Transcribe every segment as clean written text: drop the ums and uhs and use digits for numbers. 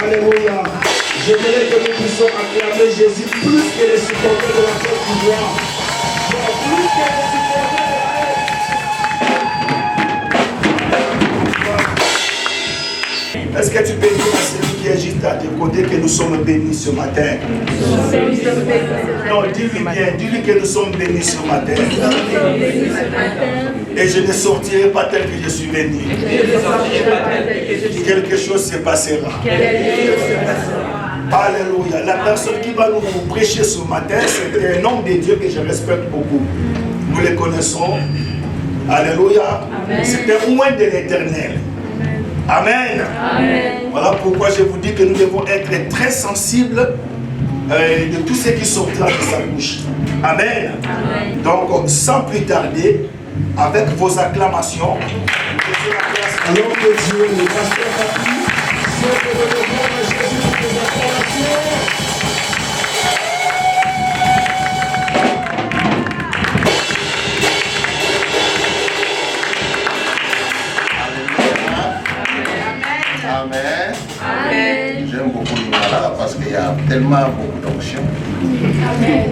Alléluia. J'aimerais que nous puissions acclamer Jésus plus que les supporters de la Côte d'Ivoire. Plus que les supporters de la. Est-ce que tu peux dire à celui qui est juste à tes côtés que nous sommes bénis ce matin? Non, dis-lui bien, dis-lui que nous sommes bénis ce matin. Et je ne sortirai pas tel que je suis venu. Quelque chose se passera. Alléluia. La personne qui va nous prêcher ce matin, c'est un homme de Dieu que je respecte beaucoup. Nous le connaissons. Alléluia. C'est un loin de l'Éternel. Amen. Amen. Voilà pourquoi je vous dis que nous devons être très sensibles de tout ce qui sortira de sa bouche. Amen. Amen. Donc, sans plus tarder, avec vos acclamations, alors que Dieu, le pasteur Papi, souhaite de répondre à Jésus pour vos acclamations. Amen. Amen. J'aime beaucoup Lingala parce qu'il y a tellement beaucoup d'options. Amen.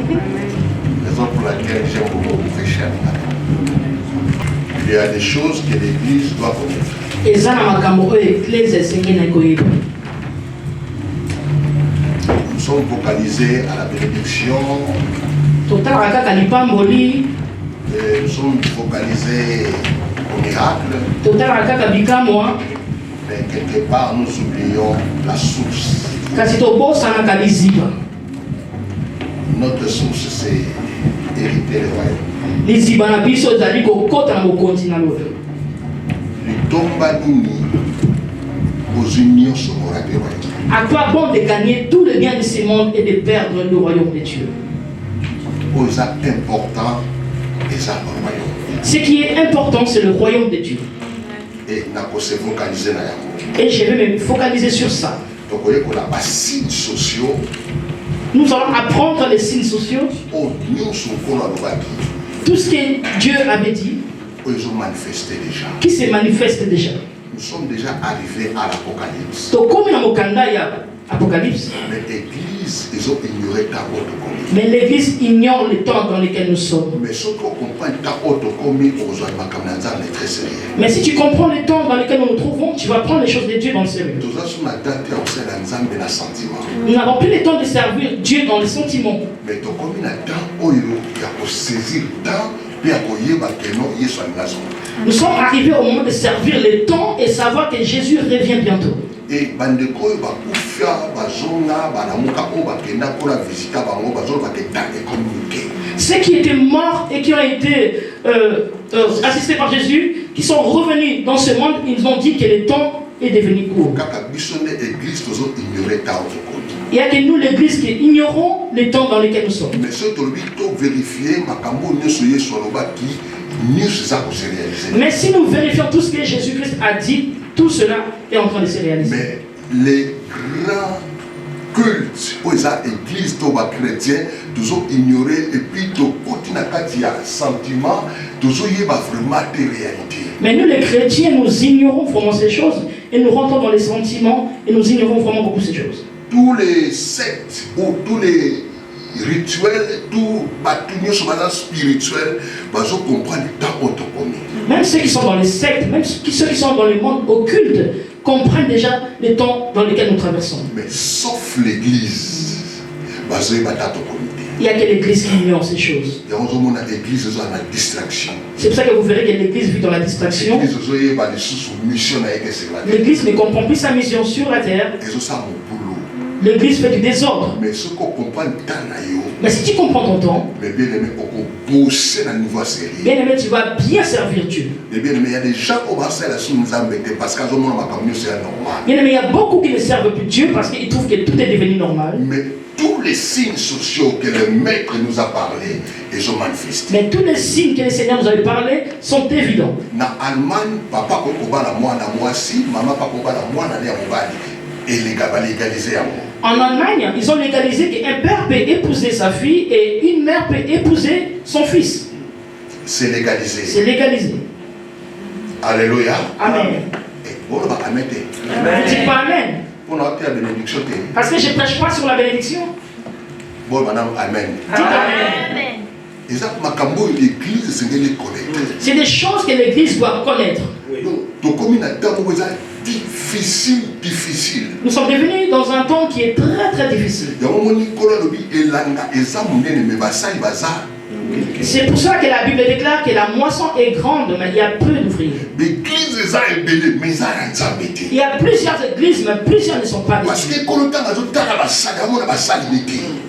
Raison pour laquelle j'aime beaucoup prêcher. Il y a des choses que l'Église doit connaître. Nous sommes focalisés à la bénédiction. Nous sommes focalisés au miracle. Mais quelque part, nous oublions la source. Notre source, c'est hériter le royaume. À quoi bon de gagner tout le bien de ce monde et de perdre le royaume de Dieu? Ce qui est important, c'est le royaume de Dieu. Et je vais me focaliser sur ça. Nous allons apprendre les signes sociaux. Tout ce que Dieu avait dit, qui se manifeste déjà. Nous sommes déjà arrivés à l'Apocalypse. Mais l'Église ignore le temps dans lequel nous sommes. Mais si tu comprends le temps dans lequel nous nous trouvons, tu vas prendre les choses de Dieu dans le sérieux. Nous n'avons plus le temps de servir Dieu dans les sentiments. Nous sommes arrivés au moment de servir le temps et savoir que Jésus revient bientôt. Et ceux qui étaient morts et qui ont été assistés par Jésus, qui sont revenus dans ce monde, ils ont dit que le temps est devenu court. Il y a que nous, l'Église, qui ignorons le temps dans lequel nous sommes. Mais si nous vérifions tout ce que Jésus-Christ a dit, tout cela est en train de se réaliser. Mais les grands cultes, les églises chrétiennes, nous ont ignoré et puis nous avons sentiment, nous avons vraiment des réalités. Mais nous, les chrétiens, nous ignorons vraiment ces choses et nous rentrons dans les sentiments et nous ignorons vraiment beaucoup ces choses. Tous les sectes ou tous les rituels, tout spirituel, ils comprennent le temps autonomie. Même ceux qui sont dans les sectes, même ceux qui sont dans le monde occulte, comprennent déjà les temps dans lesquels nous traversons. Mais sauf l'Église, il n'y a que l'Église qui ignore ces choses. C'est pour ça que vous verrez que l'Église vit dans la distraction. L'Église ne comprend plus sa mission sur la terre. L'Église fait du désordre. Mais si tu comprends ton temps, bien aimé, tu vas bien servir Dieu. Bien aimé, il y a des gens qui vont faire la parce qu'ils ont normal. Bien aimé, il y a beaucoup qui ne servent plus Dieu parce qu'ils trouvent que tout est devenu normal. Mais tous les signes sociaux que le Maître nous a parlé, ils sont manifestés. Mais tous les signes que le Seigneur nous avait parlé sont évidents. En Allemagne, papa kokoba la moi si, maman kokoba la moi na mobali et légalisé à moi. En Allemagne, ils ont légalisé qu'un père peut épouser sa fille et une mère peut épouser son fils. C'est légalisé. C'est légalisé. Alléluia. Amen. Et bon, on va Amen. Dis pas Amen. Parce que je ne prêche pas sur la bénédiction. Bon, madame, amen. Dites amen. C'est des choses que l'Église doit connaître. Difficile. Nous sommes devenus dans un temps qui est très très difficile. C'est pour ça que la Bible déclare que la moisson est grande, mais il y a peu d'ouvriers. Il y a plusieurs églises, mais plusieurs ne sont pas d'églises.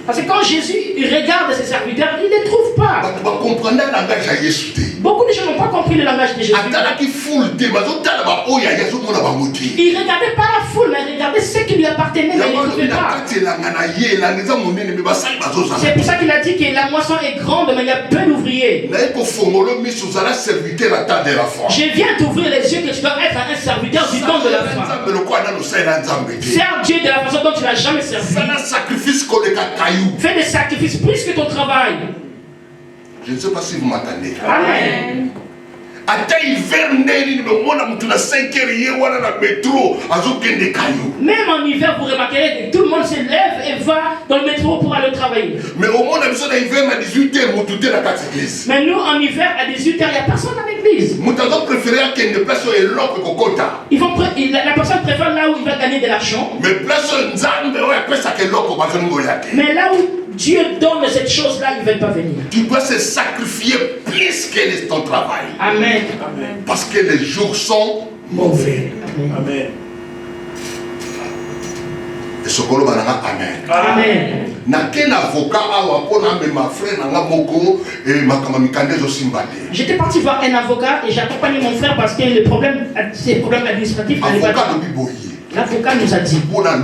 Parce que quand Jésus il regarde ses serviteurs, il ne les trouve pas. Beaucoup de gens n'ont pas compris le langage de Jésus. Il ne regardait pas la foule, mais il regardait ce qui lui appartenait, mais il ne trouvait pas. C'est pour ça qu'il a dit que la moisson est grande, mais il y a peu d'ouvriers. Je viens t'ouvrir les yeux que tu dois être un serviteur du temps de la fin. Sers Dieu de la façon dont tu n'as jamais servi. Fais des sacrifices plus que ton travail. Je ne sais pas si vous m'attendez. Amen. Même en hiver, vous remarquerez que tout le monde se lève et va dans le métro pour aller travailler. Mais au moins, on a hiver à 18h, mais nous, en hiver, à 18h, il n'y a personne à l'église. La personne préfère là où il va gagner de l'argent. Mais là où Dieu donne cette chose-là, il ne veut pas venir. Tu dois se sacrifier plus que ton travail. Amen. Parce que les jours sont mauvais. Amen. Et ce qu'on va dire, amen. Amen. J'étais parti voir un avocat et j'accompagnais mon frère parce que le problème, c'est le problème administratif. L'avocat nous a dit pour la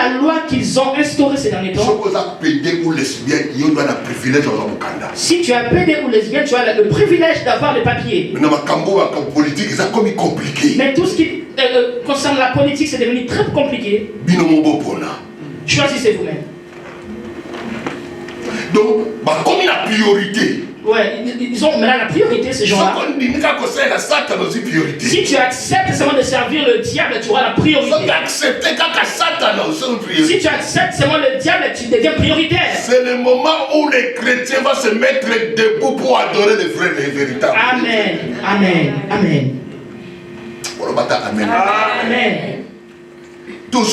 loi qu'ils ont instaurée ces derniers temps, si tu as pédé ou lesbienne, tu as le privilège d'avoir les papiers. Mais tout ce qui concerne la politique, c'est devenu très compliqué. Choisissez vous-même. Donc, comme la priorité. Ouais, ils ont maintenant la priorité, ces gens-là. Si tu acceptes seulement de servir le diable, tu auras la priorité. Si tu acceptes seulement le diable, tu deviens prioritaire. C'est le moment où les chrétiens vont se mettre debout pour adorer les vrais et véritables. Amen. Amen. Amen. Amen. Amen. Nous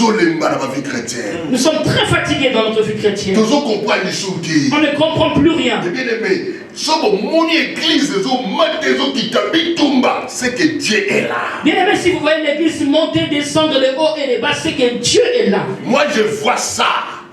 sommes très fatigués dans notre vie chrétienne. On ne comprend plus rien. C'est que Dieu est là. Bien aimé, si vous voyez l'église monter, descendre le haut et les bas, c'est que Dieu est là. Moi je vois ça.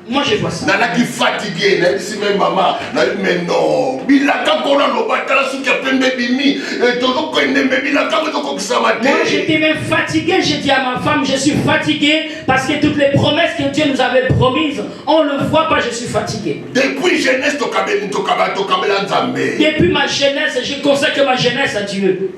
Moi je vois ça. Nana qui fatigué, nana qui même maman, mais non. Bilaka kona lobata suki pembe bimi, todo ko ndembe bilaka ko kusama te. Moi j'étais même fatigué, j'ai dit à ma femme, je suis fatigué parce que toutes les promesses que Dieu nous avait promises, on ne le voit pas, je suis fatigué. Depuis jeunesse to kabela nzambe. Depuis ma jeunesse, je consacre ma jeunesse à Dieu.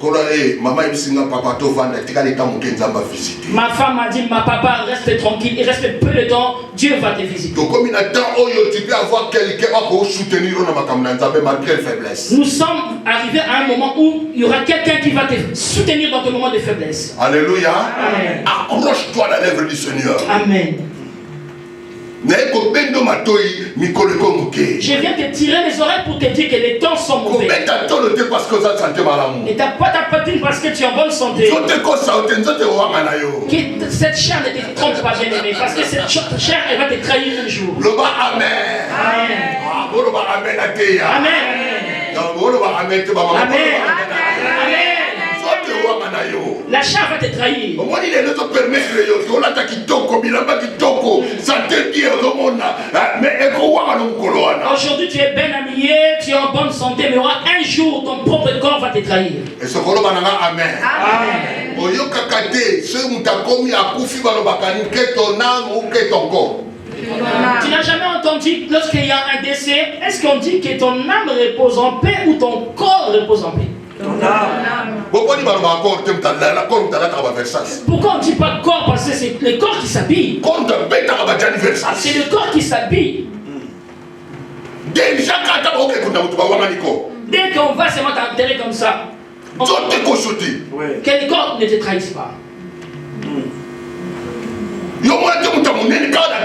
Maman ibisinga papa to vanda tikale ta mukenzamba visiter. Ma femme m'a dit, ma papa reste tranquille, il reste peu de temps, Dieu va te visiter. Donc comme il a tant tu peux avoir quelqu'un pour soutenir malgré faiblesse. Nous sommes arrivés à un moment où il y aura quelqu'un qui va te soutenir dans ton moment de faiblesse. Alléluia. Amen. Accroche-toi à l'œuvre du Seigneur. Amen. Je viens te tirer les oreilles pour te dire que les temps sont mauvais. Et t'as pas ta patine parce que tu es en bonne santé. Que cette chair ne te trompe pas, bien aimé, parce que cette chair elle va te trahir un jour. Amen. Amen. Amen. La chair va te trahir. Aujourd'hui tu es bien habillé, tu es en bonne santé, mais il y aura un jour ton propre corps va te trahir. Amen. Tu n'as jamais entendu lorsqu'il y a un décès, est-ce qu'on dit que ton âme repose en paix ou ton corps repose en paix? Pourquoi on ne dit pas corps? Parce que c'est le corps qui s'habille. C'est le corps qui s'habille. Dès qu'on va seulement t'enterrer comme ça, que le corps ne te trahisse pas.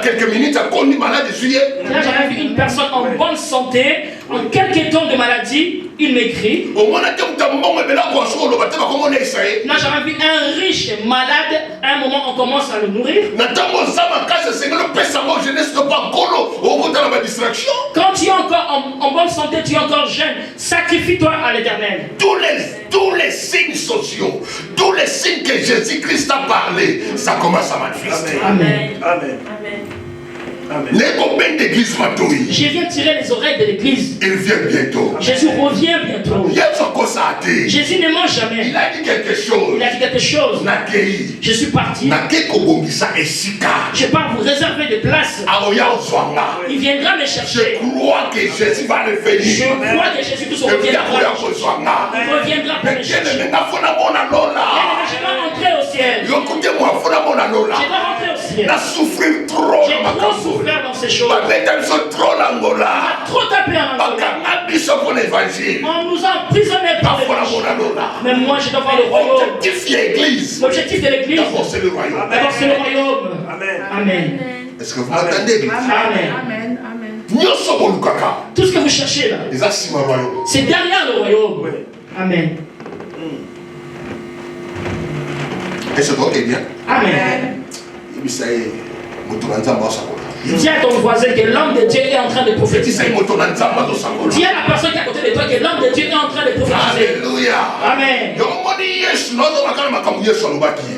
quelques minutes, malade. Là, j'avais vu une personne en bonne santé, en quelques temps de maladie, il m'écrit. Là, j'avais vu un riche malade, à un moment, on commence à le nourrir. Quand tu es encore en bonne santé, tu es encore jeune, sacrifie-toi à l'Éternel. Tous les signes sociaux, tous les signes que Jésus-Christ a parlé, ça commence à manifester. Amen. Amen. Amen. Je viens tirer les oreilles de l'église. Il vient bientôt. Jésus revient bientôt. Jésus ne ment jamais. Il a dit quelque chose. Il a dit quelque chose. Je suis parti. Je pars vous réserver des places. Il viendra me chercher. Je crois que Jésus va revenir. Je crois que Jésus tout reviendra. Il reviendra pour me chercher. Je dois rentrer au ciel. Je dois rentrer au ciel. J'ai trop souffert dans ces choses. On a trop tapé en Angola. On nous a emprisonnés par l'église. Mais moi je dois voir le royaume. L'objectif de l'église, d'abord c'est le royaume. Amen. Est-ce que vous m'entendez? Amen. Tout ce que vous cherchez là, c'est derrière le royaume. Amen. Est-ce que vous bien? Amen. Dis à ton voisin que l'homme de Dieu est en train de prophétiser. Dis à la personne qui est à côté de toi que l'homme de Dieu est en train de prophétiser. Alléluia. Amen.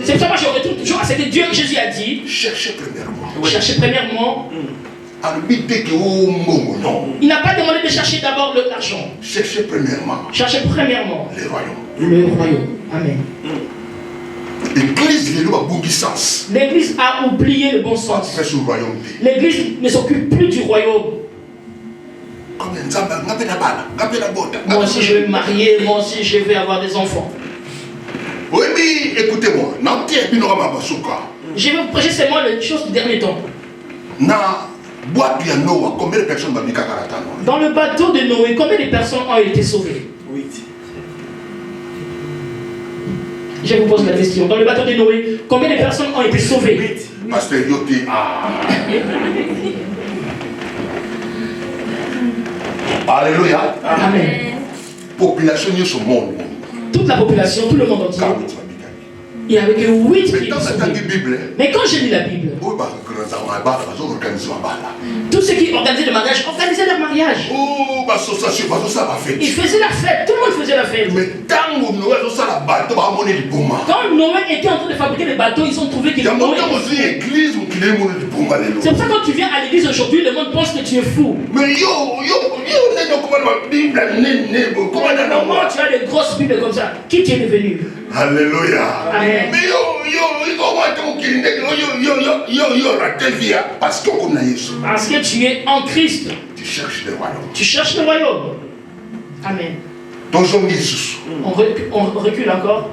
C'est pour ça que je retourne toujours à ce que Dieu, Jésus a dit. Cherchez premièrement. Cherchez premièrement. Il n'a pas demandé de chercher d'abord l'argent. Cherchez premièrement. Cherchez premièrement le royaume. Le royaume. Amen. L'église a oublié le bon sens. L'église ne s'occupe plus du royaume. Moi aussi je vais me marier, moi aussi je vais avoir des enfants. Oui, mais écoutez-moi. Je vais vous prêcher seulement les choses du dernier temps. Combien de personnes dans le bateau de Noé, combien de personnes ont été sauvées? 8. Je vous pose la question. Dans le bateau de Noé, combien de personnes ont été sauvées? 8. Pasteur Yoti, Alléluia. Amen. Population sur le monde. Toute la population, tout le monde entier. Il n'y avait que 8 qui étaient sauvés. Mais quand j'ai lu la Bible, tous ceux qui organisaient le mariage organisaient leur mariage. Ils faisaient la fête, tout le monde faisait la fête. Quand Noé était en train de fabriquer les bateaux, ils ont trouvé qu'il Noé était fou. C'est pour ça que quand tu viens à l'église aujourd'hui, le monde pense que tu es fou. Mais comment tu as des grosses Bibles comme ça? Qui tu es devenu? Alléluia. Amen. Mais parce que tu es en Christ. Tu cherches le royaume. Tu cherches le royaume. Amen. On recule encore.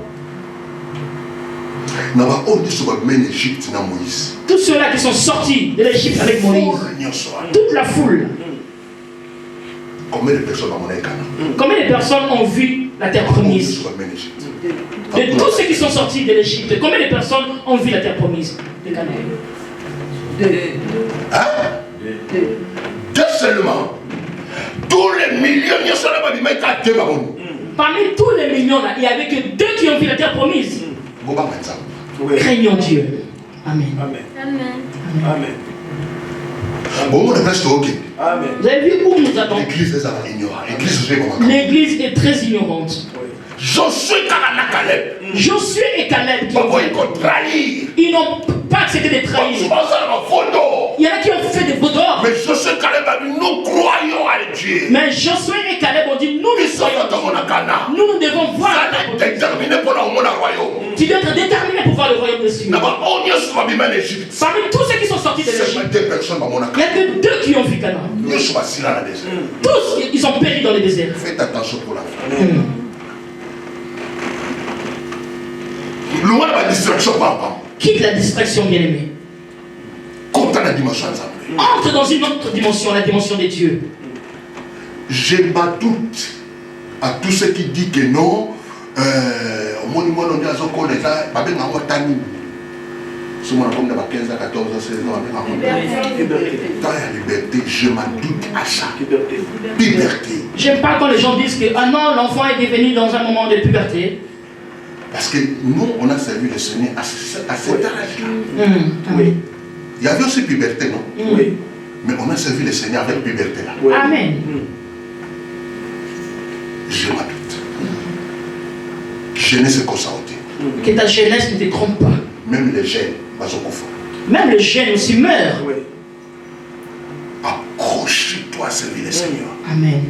Tous ceux-là qui sont sortis de l'Égypte avec Moïse, toute la foule. Combien de personnes Combien de personnes ont vu la terre promise? De tous ceux qui sont sortis de l'Égypte, combien de personnes ont vu la terre promise de Canaan? Deux seulement. Tous les millions, parmi tous les millions là, il n'y avait que 2 qui ont vu la terre promise. Craignons Dieu. Amen. Amen. Amen. Amen. Vous avez vu où nous attendons? L'église est très ignorante. Josué et Caleb ils n'ont pas accepté de trahir. Il y en a qui ont fait des beaux d'or. Mais Josué et Caleb a dit nous croyons à Dieu. Mais Josué et Caleb ont dit nous croyons. Nous devons voir. Tu dois être déterminé pour voir le royaume de Dieu. Parmi tous ceux qui sont sortis de l'Égypte, il n'y a que 2 qui ont vu Canaan. Tous ils ont péri dans le désert. Faites attention pour la fin. Quitte la distraction, bien-aimé. Entre dans une autre dimension, la dimension des dieux. Je m'adoute à tous ceux qui disent que non. Ce moment comme dans 15 à 14 ans, 16 ans, quand il y a liberté, je m'en doute à ça. Puberté. J'aime pas quand les gens disent que ah non, l'enfant est devenu dans un moment de puberté. Parce que nous, on a servi le Seigneur à cet âge-là. Oui. Il y avait aussi puberté, non? Oui. Mais on a servi le Seigneur avec puberté là. Oui. Amen. Je m'en doute. Jeunesse comme ça. Que ta jeunesse ne te trompe pas. Même les jeunes, même les jeunes aussi meurent. Oui. Accroche-toi à servir le Seigneur. Amen.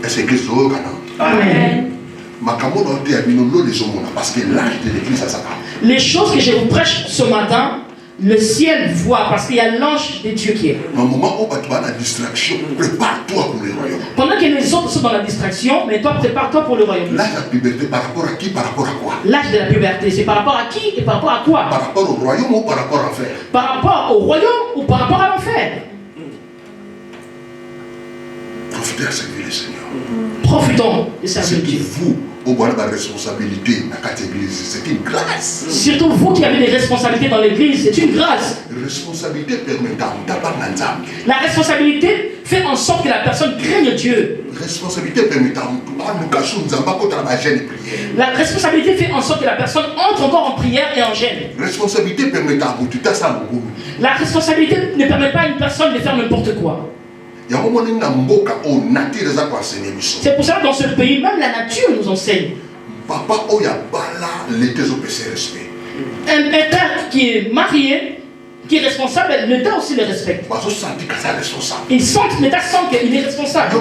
Est-ce que c'est au Ghana? Amen. Parce que l'âge de l'église, ça. Les choses que je vous prêche ce matin, le ciel voit parce qu'il y a l'ange de Dieu qui est. Prépare-toi pour le royaume. Pendant que les autres sont dans la distraction, mais toi prépare-toi pour le royaume. L'âge de la puberté par rapport à qui, par rapport à quoi? L'âge de la puberté, c'est par rapport à qui et par rapport à quoi? Par rapport au royaume ou par rapport à l'enfer? Par rapport au royaume ou par rapport à l'enfer? Profitez à servir le Seigneur. Profitons de servir Dieu. Vous, au bout de la responsabilité dans cette église, c'est une grâce. Surtout vous qui avez des responsabilités dans l'église, c'est une grâce. Responsabilité permet d'avoir. La responsabilité fait en sorte que la personne craigne Dieu. Responsabilité permet La responsabilité fait en sorte que la personne entre encore en prière et en gêne. Responsabilité permet La responsabilité ne permet pas à une personne de faire n'importe quoi. C'est pour ça que dans ce pays, même la nature nous enseigne. Un père qui est marié, qui est responsable, l'État aussi le respecte. L'État sent qu'il est responsable.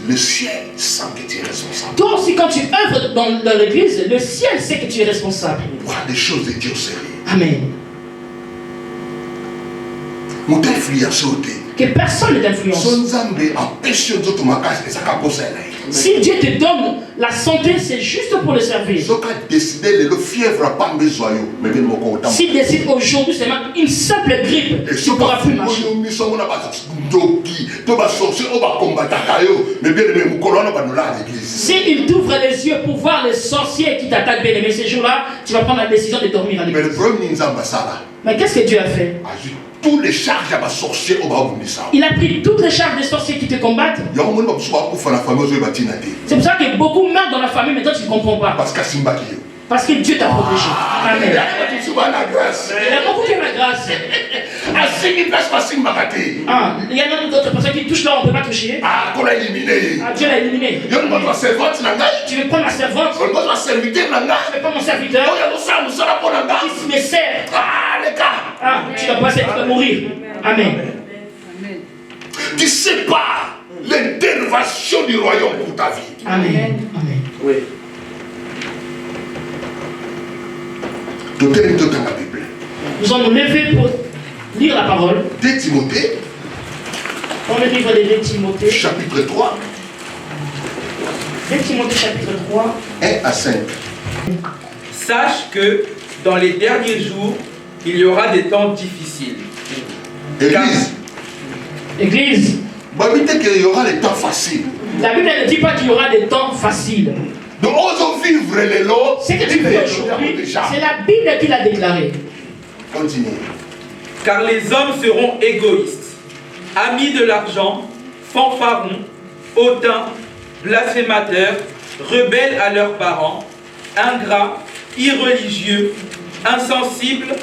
Le ciel sent que tu es responsable. Toi aussi, quand tu œuvres dans l'église, le ciel sait que tu es responsable. Voir des choses de Dieu au sérieux. Amen. Que personne ne t'influence. Si Dieu te donne la santé, c'est juste pour le servir. S'il décide aujourd'hui seulement une simple grippe, tu ne pourras plus marcher. S'il t'ouvre les yeux pour voir les sorciers qui t'attaquent, bien aimé, ces jours-là, tu vas prendre la décision de dormir à l'église. Mais qu'est-ce que Dieu a fait? Tous les charges à sorcier au bas. Il a pris toutes les charges des sorciers qui te combattent. C'est pour ça que beaucoup meurent dans la famille, mais toi tu ne comprends pas. Parce que Dieu t'a protégé. Amen. Il y a beaucoup qui ont la grâce. Il y en a d'autres personnes qui touchent là, on ne peut pas toucher. Dieu l'a éliminé. Tu veux prendre ma servante? Je vais prendre mon serviteur. Il me sert. Tu dois passer, tu vas mourir. Amen. Tu sais pas l'intervention du royaume pour ta vie. Amen. Amen. Oui. Nous allons nous lever pour lire la parole. 2 Timothée. Dans le livre de 2 Timothée. Chapitre 3. 2 Timothée chapitre 3. 1 à 5. Sache que dans les derniers jours, il y aura des temps difficiles. Église. Il y aura des temps faciles. La Bible ne dit pas qu'il y aura des temps faciles. Donc, osons vivre les lots. C'est que tu veux aujourd'hui. C'est la Bible qui l'a déclaré. Continue. Car les hommes seront égoïstes, amis de l'argent, fanfarons, hautains, blasphémateurs, rebelles à leurs parents, ingrats, irreligieux, insensibles,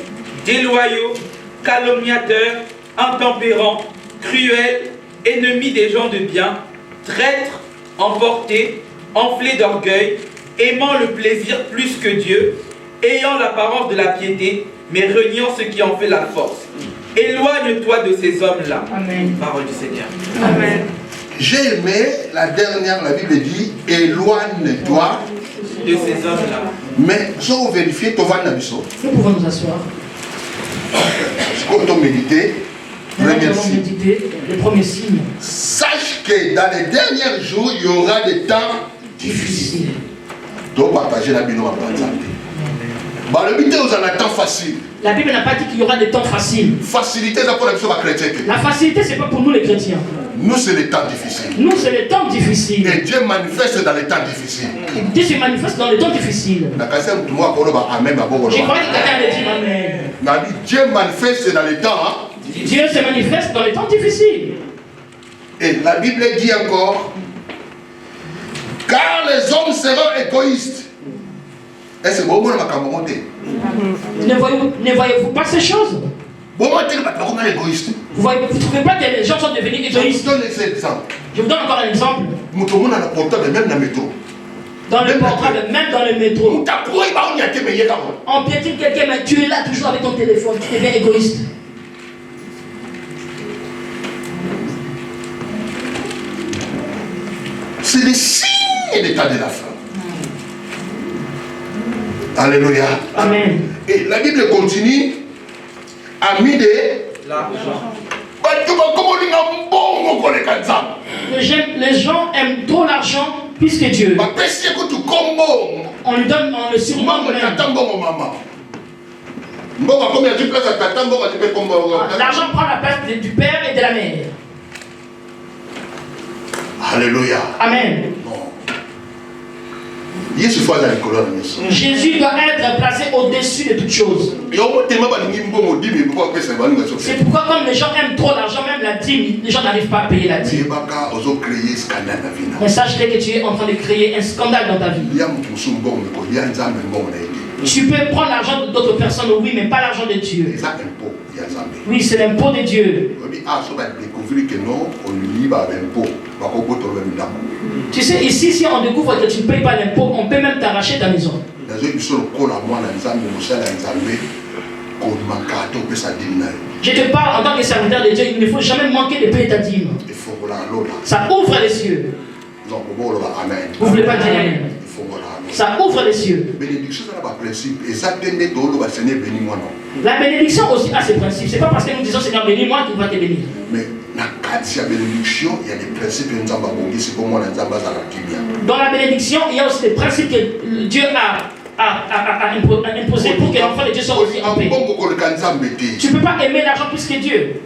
déloyaux, calomniateurs, intempérants, cruels, ennemis des gens de bien, traîtres, emportés, enflés d'orgueil, aimant le plaisir plus que Dieu, ayant l'apparence de la piété, mais reniant ce qui en fait la force. Éloigne-toi de ces hommes-là. Amen. Parole du Seigneur. Amen. J'ai aimé la dernière, la Bible dit, éloigne-toi de ces hommes-là. Mais si on vérifie, tu vas nous pouvons nous asseoir. Quand on médite, le premier signe. Sache que dans les derniers jours, il y aura des temps difficiles. Donc partager la Bible en le but est aux temps facile. La Bible n'a pas dit qu'il y aura des temps faciles. Facilité, c'est pour les chrétiens. La facilité, c'est pas pour nous les chrétiens. Nous, c'est les temps difficiles. Nous, c'est les temps difficiles. Et Dieu manifeste dans les temps difficiles. Dieu se manifeste dans les temps difficiles. J'ai croyais que quelqu'un allait dire Amen. Dieu manifeste dans les temps. Dieu se manifeste dans les temps difficiles. Et la Bible dit encore, car les hommes seront égoïstes. Et c'est bon, ne voyez-vous pas ces choses? Vous ne trouvez pas que les gens sont devenus égoïstes? Je vous donne encore un exemple. Dans le portable, même dans le métro. On piétine quelqu'un, mais tu es là toujours avec ton téléphone. Tu deviens égoïste. C'est des signes des temps de la fin. Alléluia. Amen. Et la Bible continue. Ami de l'argent. Les gens aiment trop l'argent plus que Dieu. On lui donne, on le surnomme même. L'argent prend la place du père et de la mère. Alléluia. Amen. Jésus doit être placé au-dessus de toutes choses. C'est pourquoi comme les gens aiment trop l'argent, même la dîme, les gens n'arrivent pas à payer la dîme. Mais sache que tu es en train de créer un scandale dans ta vie. Tu peux prendre l'argent d'autres personnes, oui, mais pas l'argent de Dieu. Oui, c'est l'impôt de Dieu. Tu sais, ici, si on découvre que tu ne payes pas l'impôt, on peut même t'arracher ta maison. Je te parle en tant que serviteur de Dieu, il ne faut jamais manquer de payer ta dîme. Ça ouvre les cieux. Vous ne voulez pas dire Amen. Ça ouvre les cieux. La bénédiction aussi a ses principes. Ce n'est pas parce que nous disons Seigneur bénis-moi qu'il va te bénir. Mais dans la bénédiction, il y a des principes. Dans la bénédiction, il y a aussi des principes que Dieu a imposés pour que l'enfant de Dieu soit aussi en paix. Tu ne peux pas aimer l'argent plus que Dieu.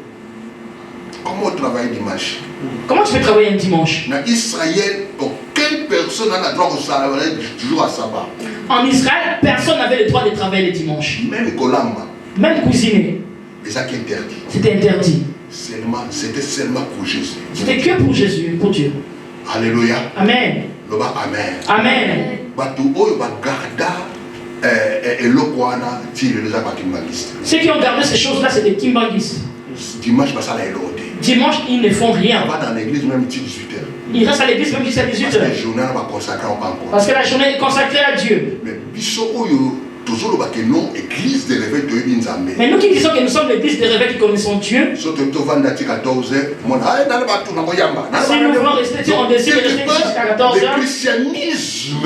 Comment travailler dimanche? Comment tu peux travailler un dimanche? Dans Israël, aucune personne n'a le droit de travailler toujours à sabbat. En Israël, personne n'avait le droit de travailler le dimanche. Même Colamba. Même cuisiner. C'était interdit. C'était seulement pour Jésus. C'était que pour Jésus, pour Dieu. Alléluia. Amen. Amen. Amen. Ceux qui ont gardé ces choses-là, c'est des kimbanguistes. Dimanche, ils ne font rien. Ils restent à l'église même jusqu'à 18h. Parce que la journée est consacrée à Dieu. Mais nous qui disons que nous sommes l'église des réveils qui connaissons Dieu, si nous voulons rester, on décide de rester jusqu'à 14h. Le christianisme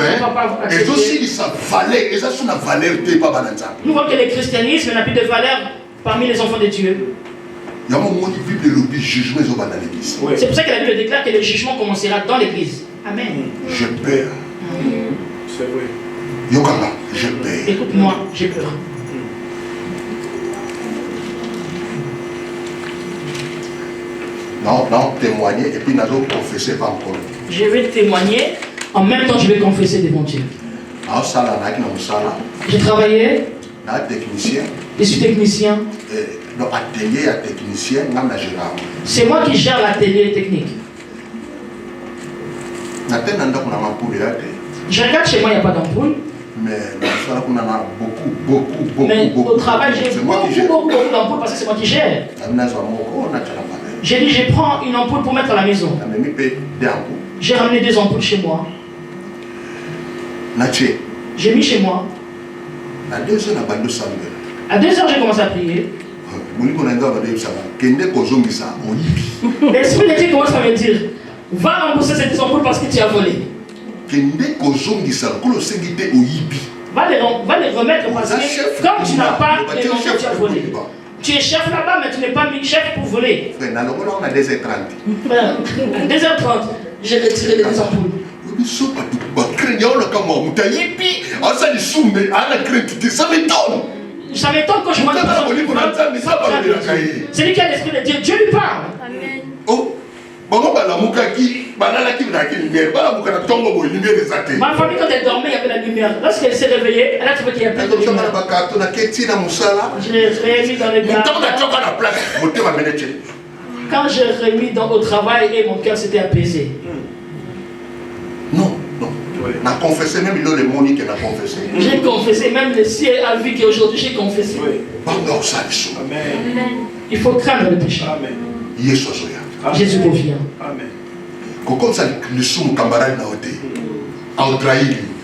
est aussi sa valeur. Nous voyons que le christianisme n'a plus de valeur parmi les enfants de Dieu. C'est pour ça que la Bible déclare que le jugement commencera dans l'église. Amen. Je perds. C'est vrai. Je perds. Écoute-moi, j'ai peur. Non, témoigner et puis nous allons confesser pas encore. Je vais témoigner, en même temps je vais confesser devant Dieu. J'ai travaillé. Je suis technicien. Dans l'atelier technicien, c'est moi qui gère l'atelier technique. Je regarde chez moi, il n'y a pas d'ampoule. Mais au travail, j'ai beaucoup d'ampoules parce que c'est moi qui gère. J'ai dit, je prends une ampoule pour mettre à la maison. J'ai ramené 2 ampoules chez moi. J'ai mis chez moi. À 2h, j'ai commencé à prier. L'esprit de Dieu commence à me dire, va rembourser cette ampoule parce que tu as volé. Va les remettre parce que comme tu n'as pas les ampoules, tu as volé. Tu es chef là-bas, mais tu n'es pas chef pour voler. À 2h30, j'ai retiré les ampoules. Ça m'étonne quand je vois une personne. C'est lui qui a l'esprit de Dieu. Dieu lui parle. Oh, Ma famille, quand elle dormait, il y avait la lumière. Lorsqu'elle s'est réveillée, elle a trouvé qu'il y avait plus de lumière. Je l'ai remis dans le gars. Quand j'ai remis au travail et mon cœur s'était apaisé. Non, non. On a confessé même le monde qui a confessé. J'ai confessé, même le ciel a vu qu'aujourd'hui j'ai confessé. Amen. Il faut craindre le péché. Amen. Jésus revient. Amen.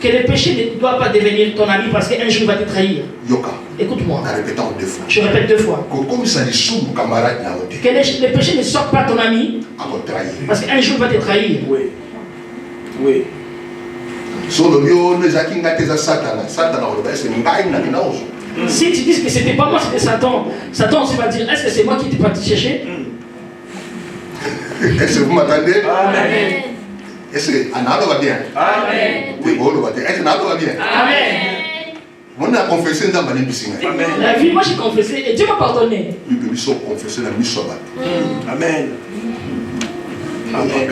Que le péché ne doit pas devenir ton ami parce qu'un jour il va te trahir. Écoute-moi. Je répète 2 fois. Que le péché ne soit pas ton ami parce qu'un jour il va te trahir. Oui. Oui. Si tu dis que c'était pas moi, c'était Satan, Satan aussi va dire, est-ce que c'est moi qui t'ai parti chercher? Est-ce que vous m'attendez? Amen. Est-ce que Anna va bien? Amen. Oui, est-ce que Anna va bien? Amen. On a confessé dans ma vie. La vie, moi j'ai confessé et Dieu m'a pardonné. Oui, mais ils ont confessé la mise Amen. Amen.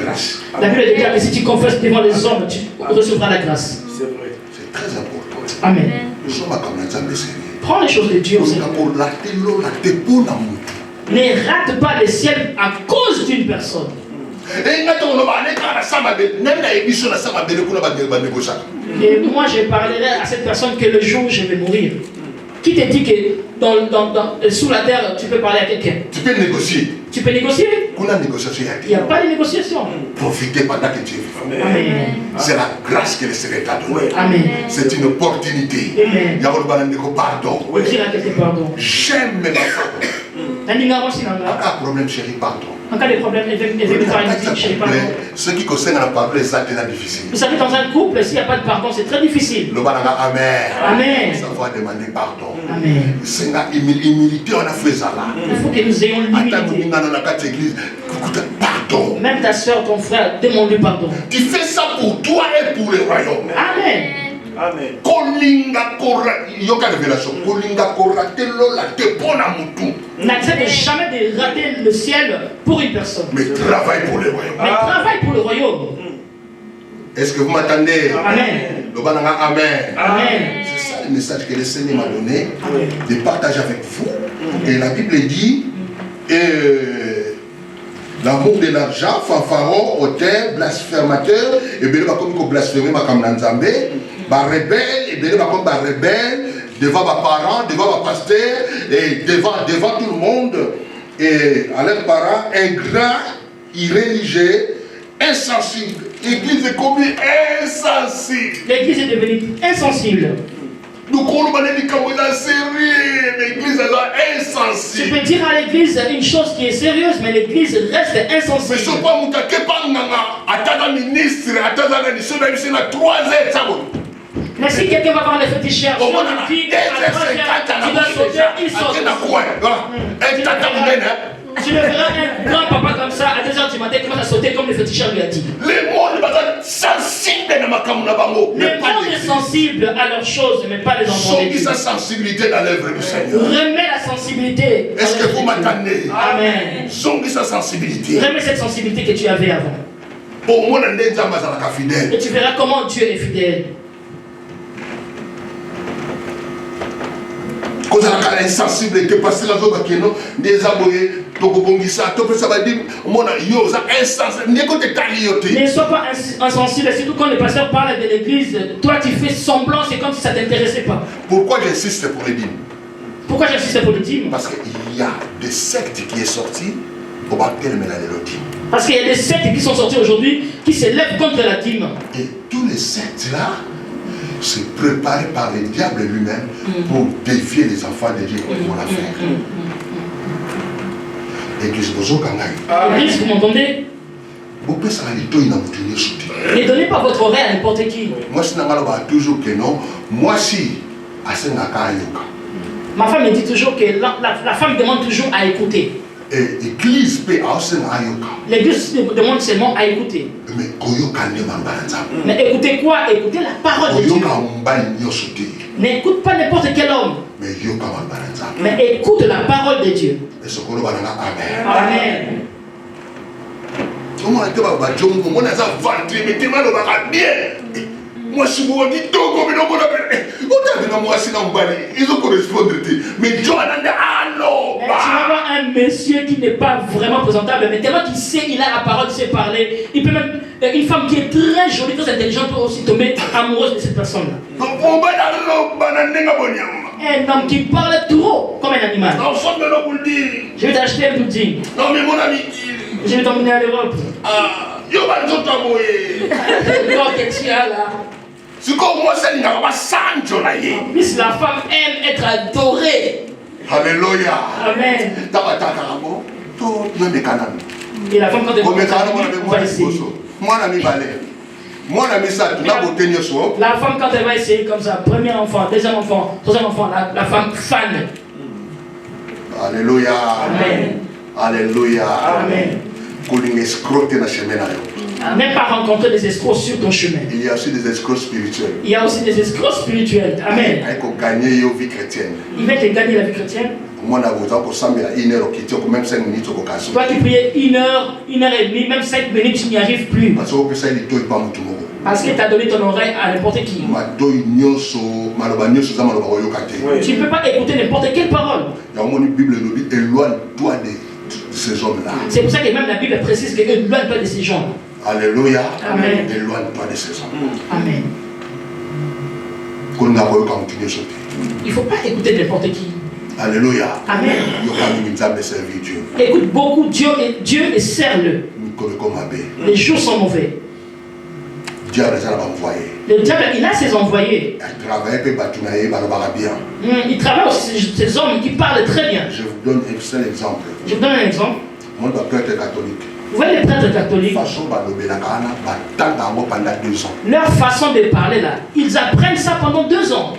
La Bible dit que si tu confesses devant les hommes, tu recevras la grâce. C'est vrai. C'est très important. Amen. Nous sommes comme un sérieux. Prends les choses de Dieu au sérieux. Ne rate pas le ciel à cause d'une personne. Et moi je parlerai à cette personne que le jour où je vais mourir. Qui te dit que sous la terre tu peux parler à quelqu'un? Tu peux négocier. Tu peux négocier? Il n'y a pas de négociation. Profitez pendant que tu es vivant. Amen. C'est la grâce que le Seigneur t'a donnée. Amen. C'est une opportunité. Amen. Il y a un pardon. Dire à quelqu'un pardon. J'aime ma femme. Pas de problème, chérie, pardon. En cas de problème, ce qui concerne la pardon, c'est très difficile. Vous savez, dans un couple, s'il n'y a pas de pardon, c'est très difficile. Amen. Amen. Ça va demander pardon. Amen. C'est une humilité, on a fait ça là. Il faut que nous ayons l'humilité. Pardon. Même ta soeur, ton frère, demande-lui pardon. Tu fais ça pour toi et pour le royaume. Amen. Amen. N'accepte jamais de rater le ciel pour une personne. Mais travaille pour le royaume. Mais travaille pour le royaume. Est-ce que vous m'attendez? Amen. Amen. Amen. C'est ça le message que le Seigneur m'a donné, de partager avec vous. Et la Bible dit l'amour de l'argent, fanfaron, auteur, blasphémateur, et bien comme blasphémer ma comme Nanzambe, rebelle, et bien comme rebelle, devant mes parents, devant mes pasteurs, et devant tout le monde, et à leurs parents, ingrat, irréligieux, insensible. L'église est comme insensible. L'église est devenue insensible. Nous connaissons l'église est insensible. Tu peux dire à l'église une chose qui est sérieuse, mais l'église reste insensible. Mais ce n'est pas mon cas. Mais si quelqu'un va voir les féticheurs, tu dois sauter, il saute. Tu le verras un grand papa comme ça, à 2h du matin, il commence à sauter comme le féticheur lui a dit. Le monde est sensible à leurs choses, mais pas les enfants. Remets sa sensibilité dans l'œuvre du Seigneur. Remets la sensibilité. Est-ce que vous m'attendez? Amen. Sa sensibilité. Remets cette sensibilité que tu avais avant. Et tu verras comment Dieu est fidèle. Quand on a insensibilité, parce que la zone qui est des aboyés, ne sois pas insensible, surtout quand le pasteur parle de l'église, toi tu fais semblant, c'est comme si ça ne t'intéressait pas. Pourquoi j'insiste pour les dîmes? Pourquoi j'insiste pour les dîmes? Parce qu'il y a des sectes qui sont sorties pour battre le dîme. Parce qu'il y a des sectes qui sont sorties aujourd'hui qui se lèvent contre la dîme. Et tous les sectes là, c'est préparé par le diable lui-même pour défier les enfants de Dieu qui vont la faire. Église, vous m'entendez? Ne donnez pas votre oreille à n'importe qui. Moi, je toujours que non. Moi, si, ma femme me dit toujours que la femme demande toujours à écouter. L'église demande seulement à écouter. Mais écoutez quoi? Écoutez la parole de Dieu. N'écoute pas n'importe quel homme. Mais écoute la parole de Dieu. Amen. Comment on a battu mon on a ça ventre mais t'es mal au bien. Moi je suis bon dit Togo mais non on a bien moi c'est dans Bali ils ont correspondre mais John ah non. Tu vas voir un monsieur qui n'est pas vraiment présentable mais tellement qu'il sait il a la parole, il sait parler, il peut même une femme qui est très jolie, très intelligente peut aussi tomber amoureuse de cette personne-là. Un homme qui parle trop comme un animal. Je vais t'acheter un building. Non mais mon ami. Je vais t'emmener à l'Europe. Yo va tout t'envoyer. Quand que tu as là. C'est comme moi c'est pas sanjo là. Mais la femme aime être adorée. Alléluia. Amen. Et la femme quand elle va essayer. La femme quand elle va essayer comme ça, premier enfant, deuxième enfant, troisième enfant, la femme fan. Alléluia. Amen. Alléluia. Amen. Même pas rencontrer des escrocs sur ton chemin. Il y a aussi des escrocs spirituels. Il y a aussi des escrocs spirituels. Amen. Gagner la vie chrétienne. Il va te gagner la vie chrétienne. Toi qui priais 1 heure, 1 heure et demie, même 5 minutes, tu n'y arrives plus. Parce qu'il t'a donné ton oreille à n'importe qui. Tu ne peux pas écouter n'importe quelle parole. Éloigne-toi de ces hommes-là. C'est pour ça que même la Bible précise que éloigne-toi de ces gens. Alléluia. Amen. Éloigne-toi de ces hommes. Amen. Il ne faut pas écouter n'importe qui. Alléluia. Amen. Dieu. Écoute beaucoup Dieu et serre-le. Les jours sont mauvais. Le diable, il a ses envoyés. Il travaille aussi ces hommes qui parlent très bien. Je vous donne un seul exemple. Je vous donne un exemple. Moi, je suis prêtre catholique. Vous voyez les prêtres catholiques, leur façon de parler là, ils apprennent ça pendant 2 ans.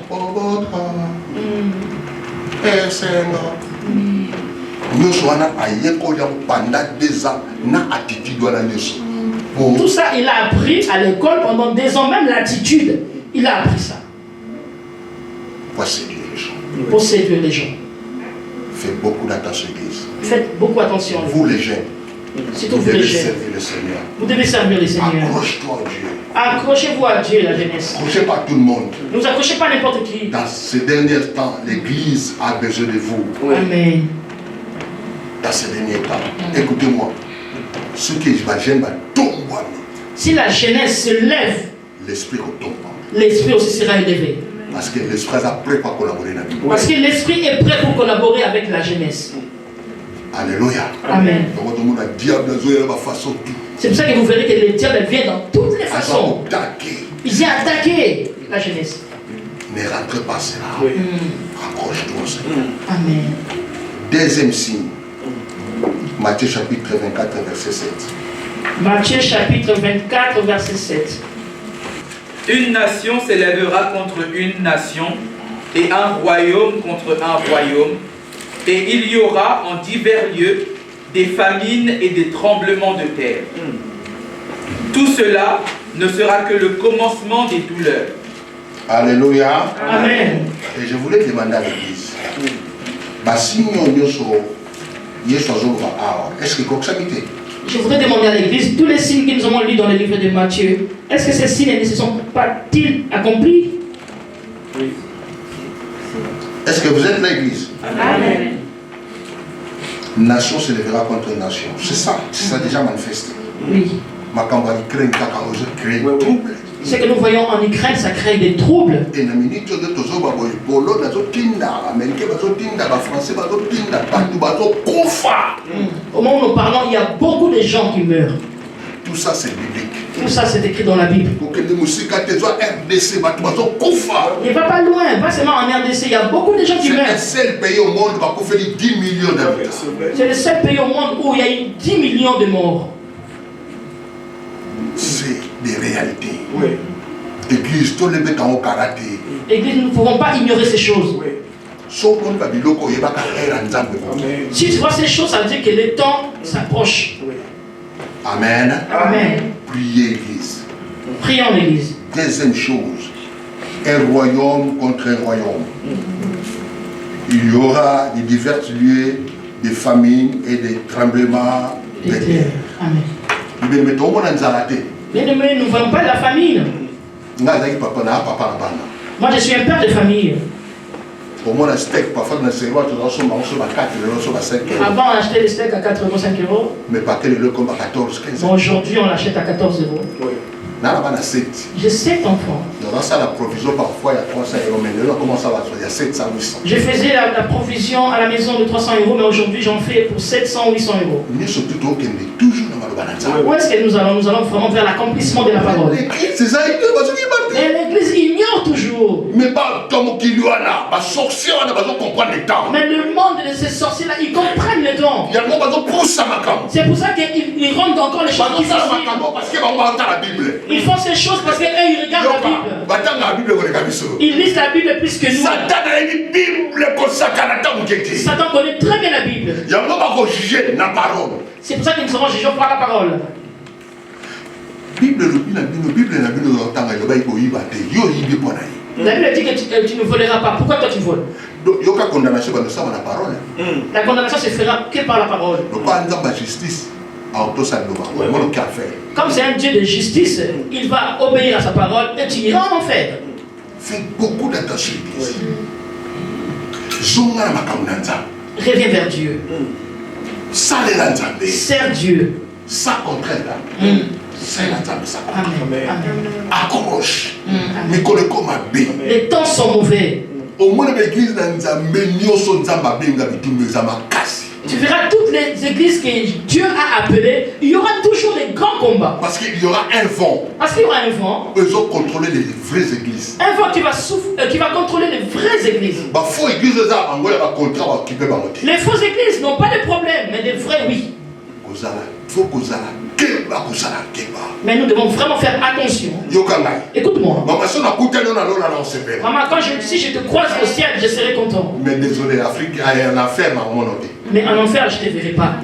Tout ça, il a appris à l'école pendant 2 ans, même l'attitude, il a appris ça. Pour séduire les gens. Faites beaucoup d'attention, Église. Faites beaucoup attention. Vous les jeunes, vous devez servir le Seigneur. Vous devez servir le Seigneur. Accroche-toi à Dieu. Accrochez-vous à Dieu, la jeunesse. Accrochez pas tout le monde. Ne vous accrochez pas n'importe qui. Dans ces derniers temps, l'Église a besoin de vous. Amen. Dans ces derniers temps, écoutez-moi. Ce qui va gêner, tombe. Si la jeunesse se lève, l'esprit tombe. L'esprit aussi sera élevé. Parce que l'esprit est prêt pour collaborer avec nous. Parce que l'esprit est prêt pour collaborer avec la jeunesse. Alléluia. Amen. C'est pour ça que vous verrez que le diable vient dans toutes les façons. Il vient attaquer la jeunesse. Ne rentre pas cela. Accroche-toi au Seigneur. Amen. Deuxième signe. Matthieu chapitre 24, verset 7. Matthieu chapitre 24, verset 7. Une nation s'élèvera contre une nation et un royaume contre un royaume. Et il y aura en divers lieux des famines et des tremblements de terre. Tout cela ne sera que le commencement des douleurs. Alléluia. Amen. Et je voulais demander à l'Église. Est-ce que comme ça m'était? Je voudrais demander à l'Église, tous les signes que nous avons lus dans le livre de Matthieu, est-ce que ces signes ne se sont pas-ils accomplis? Oui. Est-ce que vous êtes l'Église? Amen. Nation se lèvera contre nation. C'est ça déjà manifesté. Oui. Ce que nous voyons en Ukraine, ça crée des troubles. Au moment où nous parlons, il y a beaucoup de gens qui meurent. Tout ça c'est biblique. Tout ça c'est écrit dans la Bible. Il ne va pas loin, pas seulement en RDC, il y a beaucoup de gens qui meurent. C'est le seul pays au monde qui fait 10 millions d'habitants. C'est le seul pays au monde où il y a eu 10 millions de morts. C'est des réalités. Oui. Église, tout le monde est en karaté. Église, nous ne pouvons pas ignorer ces choses. Oui. Si tu vois ces choses, ça veut dire que le temps s'approche. Oui. Amen. Amen. Priez, Église. Prions l'Église. Deuxième chose, un royaume contre un royaume. Il y aura de divers lieux de famine et de tremblements de terre. Amen. Mais ne voyons pas la famine. Moi, je suis un père de famille. Avant, on achetait des steaks à 4 euros, 5 euros. Mais aujourd'hui, on l'achète à 14 euros. J'ai 7 enfants. Je faisais la provision à la maison de 300 euros, mais aujourd'hui j'en fais pour 700 800 euros. Où est-ce que nous allons? Nous allons vraiment vers l'accomplissement de la parole. Mais l'église ignore toujours. Mais le monde de ces sorciers-là, ils comprennent le temps. C'est pour ça qu'ils rendent encore les choses difficiles. Ils font ces choses parce qu'eux, ils regardent la Bible. Ils lisent la Bible plus que nous. Satan connaît très bien la Bible. C'est pour ça que nous serons jugés par la parole. La Bible dit que tu ne voleras pas. Pourquoi toi tu voles? La condamnation se fera que par la parole. Comme c'est un Dieu de justice, il va obéir à sa parole et tu iras en enfer. Fais beaucoup d'attention. Reviens vers Dieu. Sers Dieu. Accroche. Les temps sont mauvais. Tu verras toutes les églises que Dieu a appelées, il y aura toujours des grands combats. Parce qu'il y aura un vent. Parce qu'il y aura un vent. Ils ont contrôlé les vraies églises. Un vent qui va contrôler les vraies églises. Les fausses églises n'ont pas de problème, mais les vraies, oui. Mais nous devons vraiment faire attention. Écoute-moi. Maman, si je te croise au ciel, je serai content. Mais désolé, Afrique a un enfer dans mon côté. Mais en enfer, je ne te verrai pas.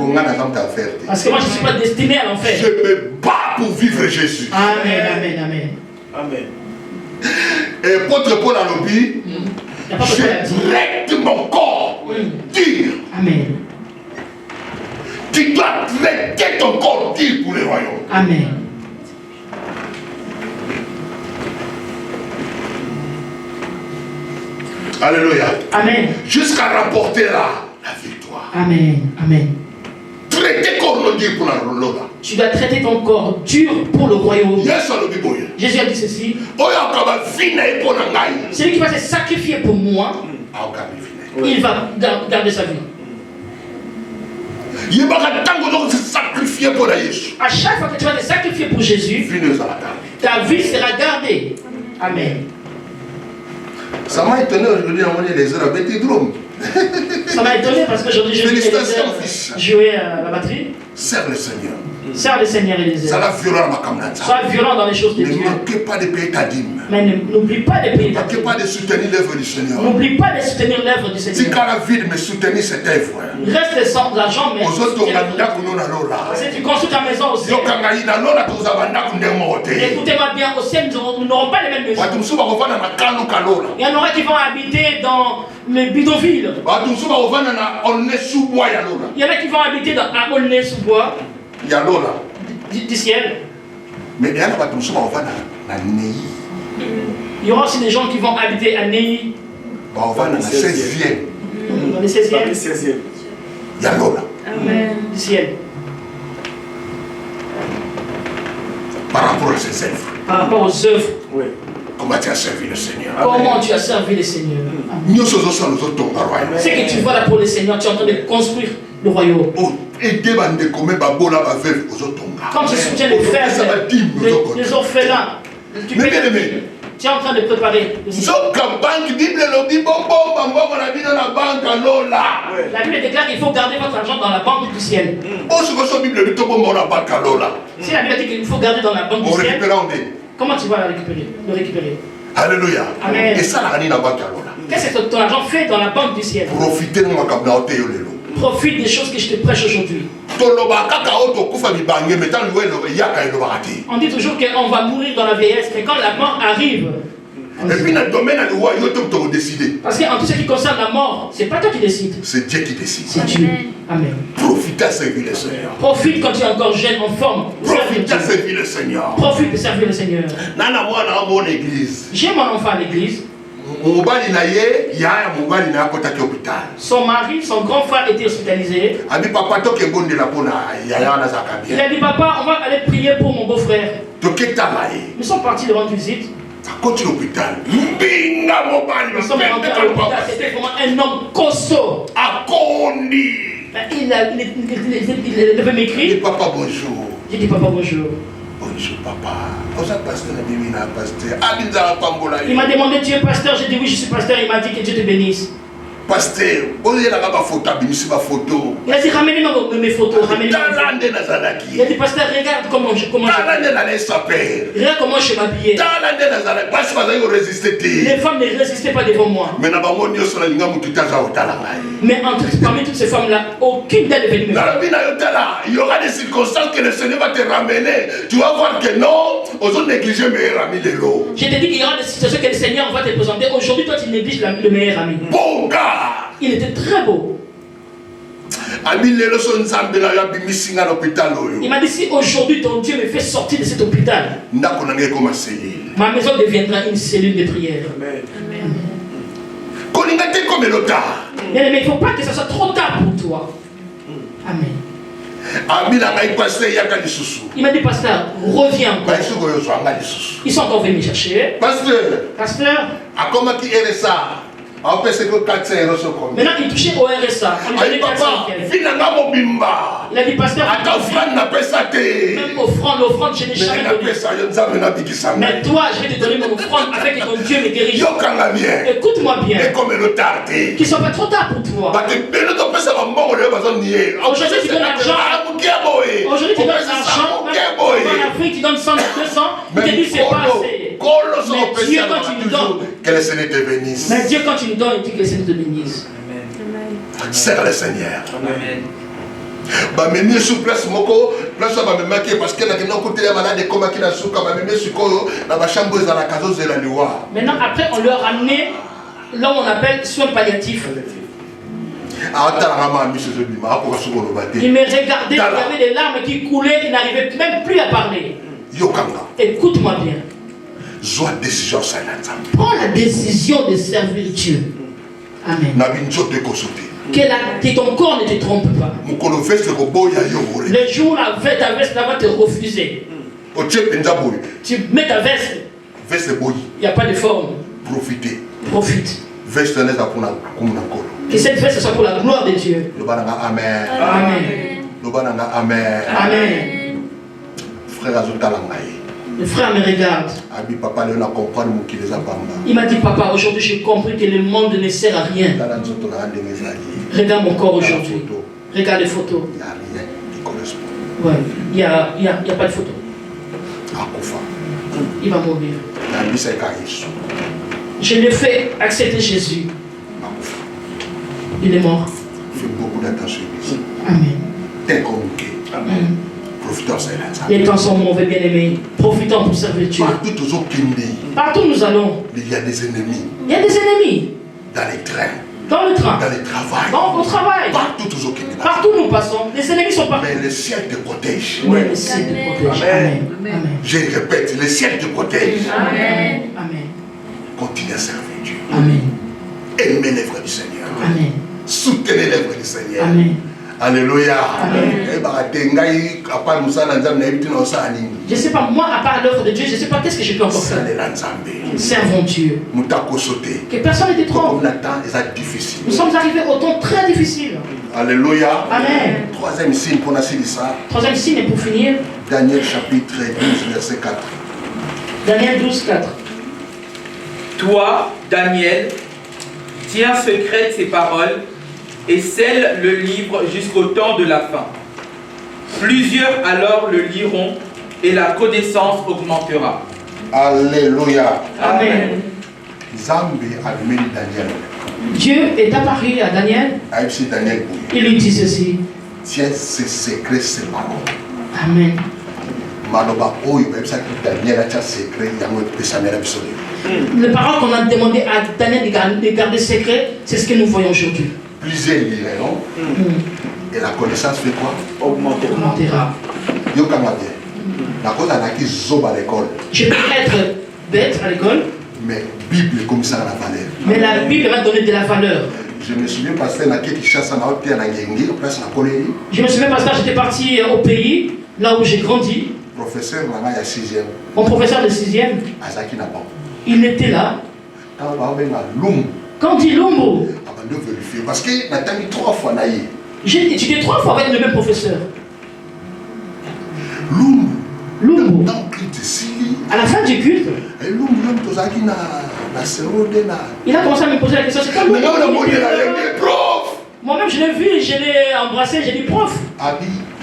Parce que moi, je ne suis pas destiné à l'enfer. Je me bats pour vivre Jésus. Amen, amen, amen. Amen. Et Apôtre Paul a lobby, je traite mon corps dur. Amen. Tu dois traiter ton corps dur pour le royaume. Amen. Alléluia. Amen. Jusqu'à rapporter la victoire. Amen. Amen. Traiter corps dur pour la royaume. Tu dois traiter ton corps dur pour le royaume. Jésus a dit ceci. Celui qui va se sacrifier pour moi, il va garder sa vie. À chaque fois que tu vas te sacrifier pour Jésus, ta vie sera gardée. Amen. Ça m'a étonné aujourd'hui à les heures à Bétidrome. Ça m'a étonné parce qu'aujourd'hui je vais jouer à la batterie. Serre le Seigneur. Sers le Seigneur et les aides. Sois violent dans les choses de Dieu. Ne manquez pas de payer ta dîme. Mais n'oublie pas de payer ta dîme. Ne manquez pas de soutenir l'œuvre du Seigneur. N'oublie pas de soutenir l'œuvre du Seigneur. Si quand la vie me soutenir cette œuvre. Reste sans l'argent, mais si tu construis ta maison aussi. Écoutez-moi bien, au ciel, nous n'aurons pas les mêmes maisons. Il y en aura qui vont habiter dans les bidonvilles. Il y en a qui vont habiter à Aulnay-sous-Bois. Du ciel. Mais il y aura aussi des gens qui vont habiter à Ney. Dans le 16e. Dans le 16e. Amen. Du ciel. Par rapport à ses œuvres. Par rapport aux œuvres. Oui. Comment tu as servi le Seigneur? Comment tu as servi le Seigneur? Ce que tu vois là pour le Seigneur, tu es en train de construire le royaume. Quand tu soutiens les faibles, les orphelins, tu es en train de préparer le Seigneur. La Bible déclare qu'il faut garder votre argent dans la banque du ciel. Si la Bible dit qu'il faut garder dans la banque du ciel, comment tu vas le récupérer? Alléluia. Amen. Et ça, qu'est-ce que ton argent fait dans la banque du ciel? Profite des choses que je te prêche aujourd'hui. On dit toujours qu'on va mourir dans la vieillesse, mais quand la mort arrive, Et puis dans le domaine de la loi, il faut décider. Parce qu'en tout ce qui concerne la mort, c'est pas toi qui décides. C'est Dieu qui décide. C'est Dieu. Amen. Profite à servir le Seigneur. Profite quand tu es encore jeune, en forme. Profite à servir le Seigneur. Profite de servir le Seigneur. Nana moi dans une bonne église. J'ai mon enfant à l'église. Son mari, son grand frère était hospitalisé. Il a dit papa, on va aller prier pour mon beau-frère. Nous sommes partis de rendre visite. Nous sommes rentrés à l'hôpital. C'était vraiment un homme costaud. Il devait m'écrire. Papa bonjour. J'ai dit papa bonjour. Bonjour papa. Il m'a demandé tu es pasteur, j'ai dit oui je suis pasteur, il m'a dit que Dieu te bénisse. Pasteur, il a dit ramenez-moi mes photos, ramenez-moi. Il a dit pasteur, regarde comment je regarde comment je m'habillais. Les femmes ne résistaient pas devant moi. Mais parmi toutes ces femmes-là, aucune d'elles est venue me voir. Il y aura des circonstances que le Seigneur va te ramener. Tu vas voir que non, aux autres négligés meilleur ami de l'eau. Je te dis qu'il y aura des situations que le Seigneur va te présenter. Aujourd'hui, toi tu négliges le meilleur ami. Bon gars! Il était très beau. Il m'a dit si aujourd'hui ton Dieu me fait sortir de cet hôpital, ma maison deviendra une cellule de prière. Amen. Mais il ne faut pas que ça soit trop tard pour toi. Amen. Il m'a dit pasteur, reviens encore. Ils sont encore venus me chercher. Pasteur. Maintenant il touchait au RSA. Il a dit pasteur, même l'offrande je n'ai jamais donné. Mais toi je vais te donner mon offrande avec que ton Dieu me guérisse. Écoute-moi bien. Qu'il ne soit pas trop tard pour toi. Aujourd'hui tu donnes l'argent. Aujourd'hui tu donnes l'argent. En Afrique tu donnes 100, 200. Tu te dis c'est pas assez. Mais Dieu quand tu nous donnes. Que le Seigneur te bénisse. Mais Dieu quand tu nous donnes, il dit que le Seigneur te bénisse. Amen. Serre le Seigneur. Amen. Bamemi sur place moko place ba parce que na côté ya malade comme qui na suka bamemi sikoyo na ba chambre za la kazo de la loi. Maintenant après on leur a ramené là où on appelle soins palliatifs. Il me regardait, il y avait des larmes qui coulaient, il n'arrivait même plus à parler. Écoute-moi bien. Prends la décision de servir Dieu. Amen. Que ton corps ne te trompe pas. Le jour où ta veste va te refuser, tu mets ta veste. Il n'y a pas de forme. Profite. Que cette veste soit pour la gloire de Dieu. Amen. Amen. Amen. Frère le frère me regarde. Il m'a dit papa, aujourd'hui j'ai compris que le monde ne sert à rien. Regarde mon corps aujourd'hui. Regarde les photos. Ouais, il n'y a pas de photo. Il va mourir. Je l'ai fait accepter Jésus. Il est mort. Fais beaucoup d'attention ici. Amen. Amen. Les temps sont mauvais, bien-aimés. Profitons pour servir Dieu. Partout où nous allons, il y a des ennemis. Il y a des ennemis. Dans les trains. Dans le train. Dans le travail. Au travail. Partout où nous passons, les ennemis sont partout. Mais le ciel te protège. Mais le ciel te protège. Amen. Amen. Je répète, le ciel te protège. Amen. Amen. Continue à servir Dieu. Amen. Aimez l'œuvre du Seigneur. Amen. Soutenez l'œuvre du Seigneur. Amen. Alléluia. Amen. Je ne sais pas, moi, à part l'œuvre de Dieu, je ne sais pas qu'est-ce que je peux encore faire. Servons Dieu. Que personne ne te trompe. Nous sommes arrivés au temps très difficile. Alléluia. Amen. Troisième signe pour ça. Troisième signe pour finir. Daniel chapitre 12, verset 4. Daniel 12, 4. Toi, Daniel, tiens secrète ces paroles et scelle le livre jusqu'au temps de la fin. Plusieurs alors le liront et la connaissance augmentera. Alléluia. Amen. Dieu est apparu à Daniel. Il lui dit ceci. Tiens ces secrets, ces paroles. Amen. Les paroles qu'on a demandé à Daniel de garder secret, c'est ce que nous voyons aujourd'hui. Plusieurs liront. Et la connaissance fait quoi? Augmentera. Je peux être bête à l'école, mais Bible comme ça la valeur. Mais la Bible va donner de la valeur. Je me souviens parce que je me souviens parce que j'étais parti au pays, là où j'ai grandi. Professeur mon professeur de 6e, il était là. Quand on dit Lumbo, parce que j'ai 3 fois. J'ai étudié 3 fois avec le même professeur. Lumbo. À la fin du culte, il a commencé à me poser la question, c'est quoi Lumbo? Moi-même je l'ai vu, je l'ai embrassé, j'ai dit prof.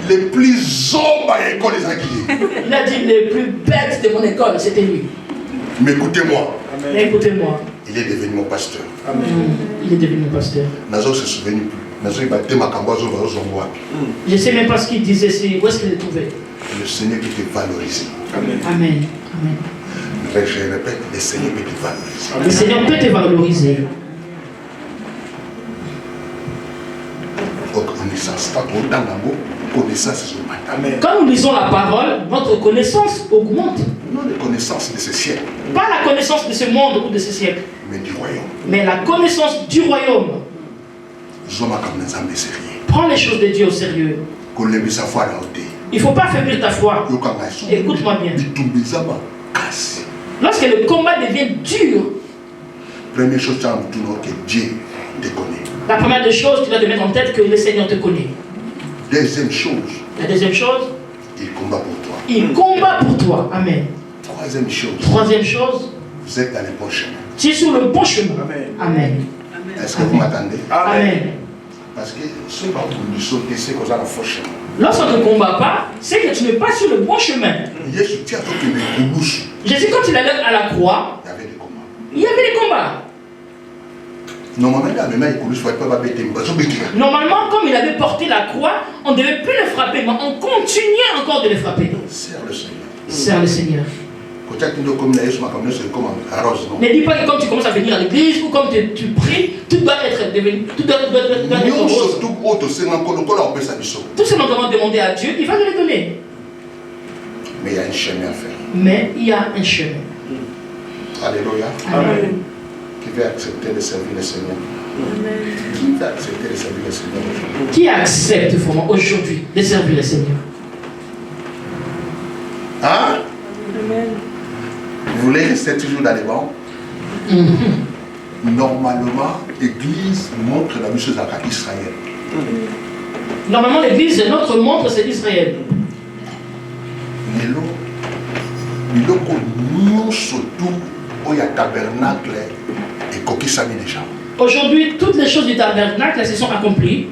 Les plus hommes à l'école, il a dit les plus bêtes de mon école, c'était lui. Mais écoutez-moi. Écoutez-moi. Il est devenu mon pasteur. Il est devenu mon pasteur. Nazo se souvient plus. Je ne sais même pas ce qu'il disait, où est-ce qu'il le trouvait. Le Seigneur peut te valoriser. Amen. Amen. Je répète, le Seigneur peut te valoriser. Le Seigneur peut te valoriser. Quand nous lisons la parole, notre connaissance augmente. Non la connaissance de ce siècle. Pas la connaissance de ce monde ou de ce siècle. Mais du royaume. Mais la connaissance du royaume. Prends les choses de Dieu au sérieux. Il ne faut pas affaiblir ta foi. Écoute-moi bien. Lorsque le combat devient dur, première chose que Dieu te connaît. La première des choses, tu dois te mettre en tête que le Seigneur te connaît. Deuxième chose. La deuxième chose, il combat pour toi. Il combat pour toi. Amen. Troisième chose. Troisième chose, vous êtes dans le bon chemin. Tu es sur le bon chemin. Amen. Amen. Est-ce que vous m'attendez? Amen. Parce que ce va vous sauter, c'est qu'on a le faux chemin. Lorsqu'on ne te combat pas, c'est que tu n'es pas sur le bon chemin. Jésus, quand il allait à la croix, il y avait des combats. Normalement, comme il avait porté la croix, on ne devait plus le frapper, mais on continuait encore de le frapper. Serre le Seigneur. Serre le Seigneur. Ne dis pas que comme tu commences à venir à l'église ou comme tu pries, tout doit être devenu. Tout ce que nous devons demander à Dieu, il va nous le donner. Mais il y a un chemin à faire. Mais il y a un chemin. Alléluia. Amen. Qui veut accepter de servir le Seigneur? Amen. Qui veut accepter de servir le Seigneur aujourd'hui? Qui accepte vraiment aujourd'hui de servir le Seigneur? Hein? Amen. Vous voulez rester toujours dans les bancs? Normalement, l'Église montre la même chose à Israël. Normalement, l'Église, notre montre, c'est Israël. Aujourd'hui, toutes les choses du tabernacle se sont accomplies.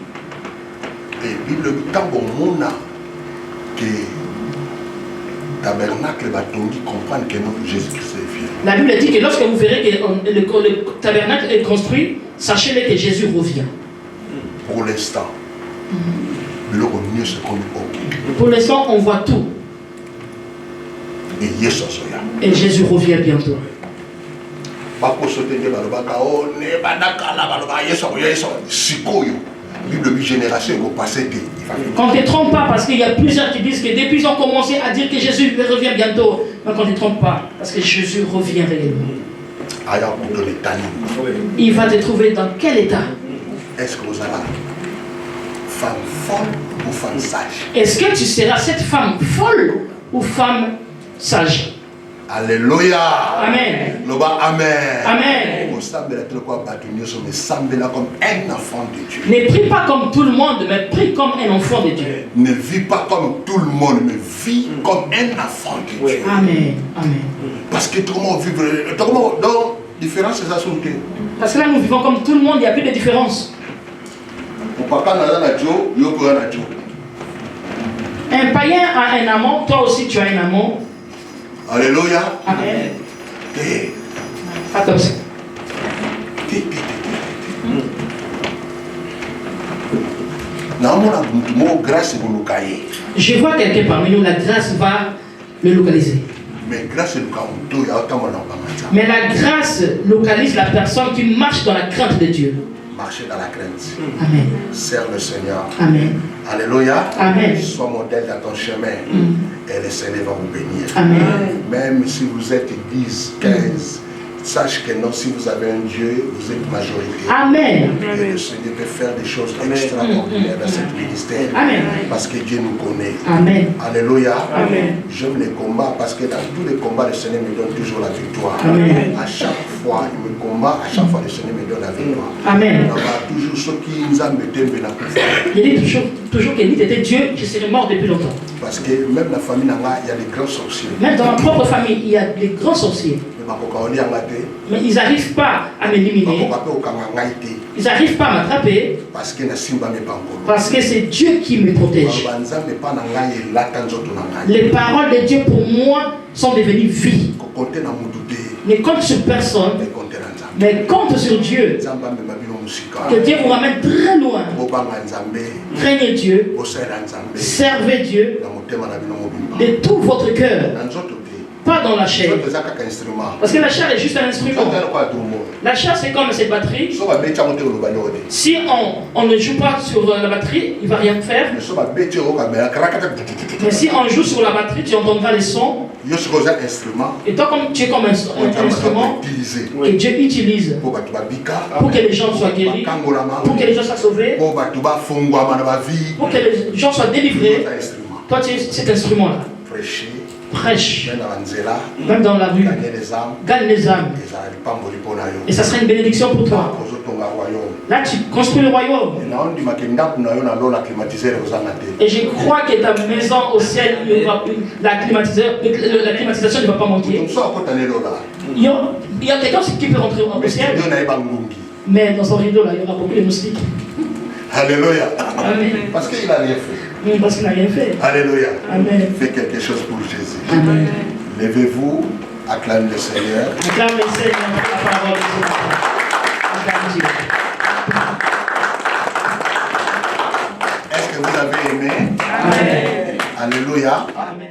Et Bible, quand on a que tabernacle va comprendre que notre Jésus-Christ vient. La Bible dit que lorsque vous verrez que le tabernacle est construit, sachez-le que Jésus revient. Pour l'instant, pour l'instant, on voit tout. Et Jésus revient bientôt. Quand tu ne te trompes pas, parce qu'il y a plusieurs qui disent que depuis ils ont commencé à dire que Jésus revient bientôt. Donc on ne te trompe pas, parce que Jésus revient réellement. Il va te trouver dans quel état? Est-ce que vous allez femme folle ou femme sage? Est-ce que tu seras cette femme folle ou femme sage? Alléluia. Amen. Amen. Amen. Ne prie pas comme tout le monde, mais prie comme un enfant de Dieu. Ne vis pas comme tout le monde, mais vis comme un enfant de Dieu. Amen. Amen. Parce que tout le monde vit. Donc, différence, c'est ça. Parce que là, nous vivons comme tout le monde, il n'y a plus de différence. Un païen a un amant, toi aussi tu as un amant. Alléluia. Amen. Pas comme ça. Je vois quelqu'un parmi nous, la grâce va le localiser. Mais la grâce localise la personne qui marche dans la crainte de Dieu. Marcher dans la crainte. Amen. Serre le Seigneur. Amen. Alléluia. Amen. Sois modèle dans ton chemin. Et le Seigneur va vous bénir. Amen. Même si vous êtes 10, 15, sache que non, si vous avez un Dieu, vous êtes majorité. Amen. Et le Seigneur peut faire des choses extraordinaires dans cette ministère. Amen. Parce que Dieu nous connaît. Amen. Alléluia. Amen. J'aime les combats parce que dans tous les combats, le Seigneur me donne toujours la victoire. Amen. À chaque fois, il me combat, à chaque fois, le Seigneur me donne la victoire. Amen. Toujours ceux qui nous ont mis dans la Il dit toujours qu'il était Dieu, je serais mort depuis longtemps. Parce que même la famille, il y a des grands sorciers. Même dans ma propre famille, il y a des grands sorciers. Mais ils n'arrivent pas à m'éliminer. Ils n'arrivent pas à m'attraper. Parce que c'est Dieu qui me protège. Les paroles de Dieu pour moi sont devenues vie. Ne compte sur personne, mais compte sur Dieu. Que Dieu vous ramène très loin. Craignez Dieu, servez Dieu de tout votre cœur, pas dans la chair. Parce que la chair est juste un instrument. La chair, c'est comme cette batterie. Si on ne joue pas sur la batterie, il ne va rien faire. Mais si on joue sur la batterie, tu entendras les sons. Et toi, comme tu es comme un instrument que Dieu utilise pour que les gens soient guéris, pour que les gens soient sauvés, pour que les gens soient délivrés, toi tu es cet instrument-là. Prêche, même dans la rue, gagne les âmes. Et ça sera une bénédiction pour toi. Là, tu construis le royaume. Et je crois que ta maison au ciel, la climatisation ne va pas manquer. Il y a quelqu'un qui peut rentrer au ciel. Mais dans son rideau, là, il y aura beaucoup de moustiques. Alléluia. Amen. Parce qu'il n'a rien fait. Oui, parce qu'il n'a rien fait. Alléluia. Amen. Fais quelque chose pour Jésus. Amen. Levez-vous, acclame le Seigneur. Acclame le Seigneur, la parole de Dieu. Acclame Dieu. Est-ce que vous avez aimé? Amen. Alléluia. Amen.